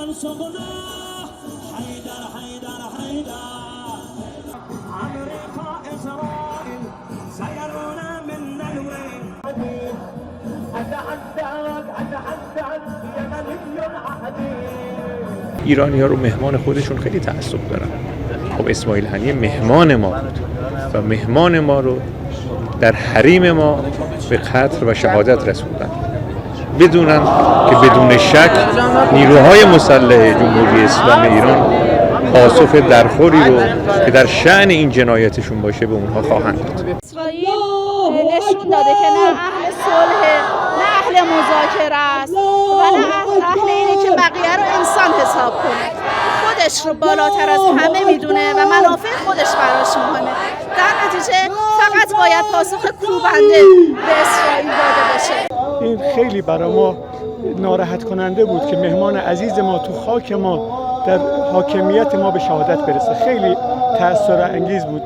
ينصفنا حيدر حيدر حيدر أمريكا إسرائيل سيرونا من الوين أتحدث يمني عهدي. ایرانی‌ها رو مهمان خودشون خیلی تعصب دارن. خب اسماعیل هنیه مهمان ما بود و مهمان ما رو در حریم ما به قتل و شهادت رسوندن، بدونن که بدون شک نیروهای مسلح جمهوری اسلامی ایران پاسخ درخوری رو که در شأن این جنایتشون باشه به اونها خواهند داد. اسرائیل نشون داده که نه اهل صلح، نه اهل مذاکره است و نه اهل اینه که بقیه رو انسان حساب کنه. خودش رو بالاتر از همه میدونه و منافع خودش براش مهمه. در نتیجه فقط باید پاسخ کوبنده به اسرائیل داده بشه. این خیلی برای ما ناراحت کننده بود که مهمان عزیز ما تو خاک ما در حاکمیت ما به شهادت برسه. خیلی تأثیر انگیز بود.